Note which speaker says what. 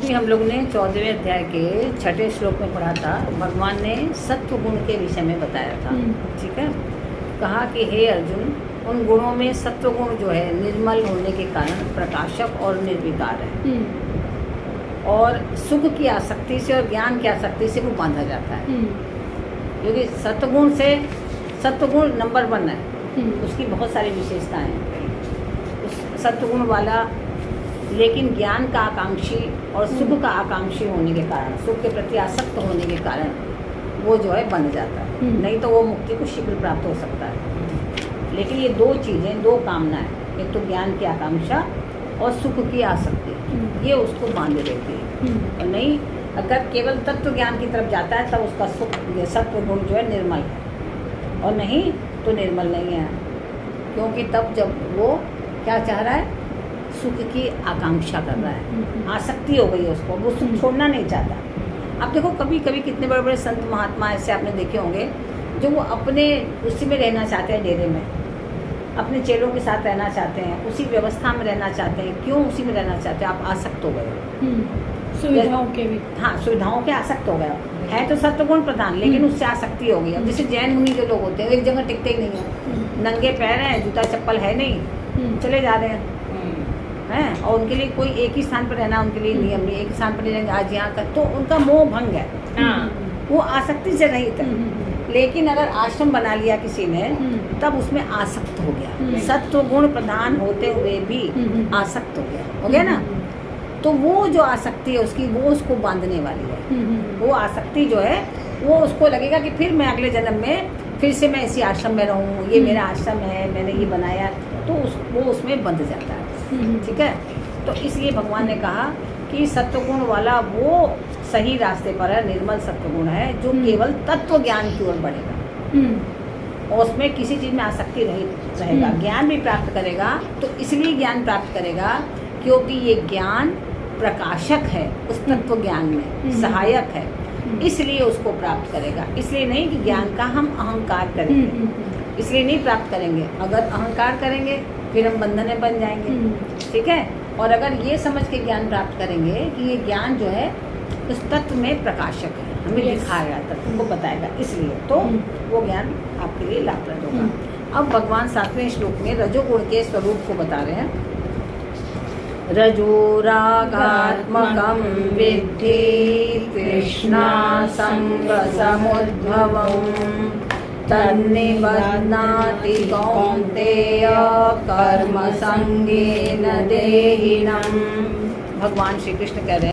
Speaker 1: अभी हम लोग ने 14वें अध्याय के 6ठे श्लोक में पढ़ा था। भगवान ने सत्व गुण के विषय में बताया था। ठीक है, कहा कि हे अर्जुन, उन गुणों में सत्व गुण जो है निर्मल होने के कारण प्रकाशक और निर्विकार है, और सुख की आसक्ति से और ज्ञान की आसक्ति से वो बांधा जाता है। क्योंकि सत्वगुण नंबर 1 है, उसकी बहुत सारी विशेषताएं हैं उस सत्वगुण वाला, लेकिन ज्ञान का आकांक्षी और सुख का आकांक्षी होने के कारण, सुख के प्रति आसक्त होने के कारण वो जो है बंध जाता है। नहीं तो वो मुक्ति को शीघ्र प्राप्त हो सकता है। लेकिन ये 2 चीज़ें, 2 कामनाएं, एक तो ज्ञान की आकांक्षा और सुख की आसक्ति, ये उसको बांध देती है। और नहीं, अगर केवल तत्व ज्ञान की तरफ जाता है तब उसका सुख सत्व गुण जो है निर्मल है, और नहीं तो निर्मल नहीं है। क्योंकि तब जब वो क्या चाह रहा है, सुख की आकांक्षा कर रहा है, आसक्ति हो गई है उसको, वो सुख छोड़ना नहीं चाहता। अब देखो कभी कभी कितने बड़े बड़े संत महात्मा ऐसे आपने देखे होंगे जो वो अपने उसी में रहना चाहते हैं, डेरे में अपने चेलों के साथ रहना चाहते हैं, उसी व्यवस्था में रहना चाहते हैं। क्यों उसी में रहना चाहते हैं? आप आसक्त हो गए,
Speaker 2: सुविधाओं के भी।
Speaker 1: हाँ, सुविधाओं के आसक्त हो गए है तो सत्वगुण प्रधान, लेकिन उससे आसक्ति हो गई। अब जैसे जैन मुनि जो लोग होते हैं एक जगह टिकते ही नहीं है, नंगे पैर हैं, जूता चप्पल है नहीं, चले जा रहे हैं, और उनके लिए कोई एक ही स्थान पर रहना उनके लिए नियम नहीं, एक स्थान पर नहीं रहेंगे आज यहाँ का, तो उनका मोह भंग है, वो आसक्ति से रहित है। लेकिन अगर आश्रम बना लिया किसी ने, तब उसमें आसक्त हो गया, सत्व गुण प्रधान होते हुए भी आसक्त हो गया ना। तो वो जो आसक्ति है उसकी, वो उसको बांधने वाली है। वो आसक्ति जो है वो उसको लगेगा कि फिर मैं अगले जन्म में फिर से मैं इसी आश्रम में रहूँ, ये मेरा आश्रम है, मैंने ये बनाया, तो वो उसमें बंध जाता है। ठीक है, तो इसलिए भगवान ने कहा कि सत्वगुण वाला वो सही रास्ते पर है, निर्मल सत्वगुण है, जो केवल तत्व ज्ञान की ओर बढ़ेगा और उसमें किसी चीज़ में आसक्ति रहित रहेगा। ज्ञान भी प्राप्त करेगा, तो इसलिए ज्ञान प्राप्त करेगा क्योंकि ये ज्ञान प्रकाशक है, उस तत्व ज्ञान में सहायक है, इसलिए उसको प्राप्त करेगा। इसलिए नहीं कि ज्ञान का हम अहंकार करेंगे, इसलिए नहीं प्राप्त करेंगे। अगर अहंकार करेंगे फिर हम बंधन में बन जाएंगे। ठीक है, और अगर ये समझ के ज्ञान प्राप्त करेंगे कि ये ज्ञान जो है उस तत्व में प्रकाशक है, हमें दिखाएगा, तत्व को बताएगा, इसलिए तो वो ज्ञान आपके लिए लाभप्रद होगा। अब भगवान 7वें श्लोक में रजोगुण के स्वरूप को बता रहे हैं। रजोरागात्मकं विद्धि तृष्णा संग समुद्भवम् तन्निबध्नाति कौन्तेय कर्म संगेन देहिनम्। भगवान श्री कृष्ण कह रहे हैं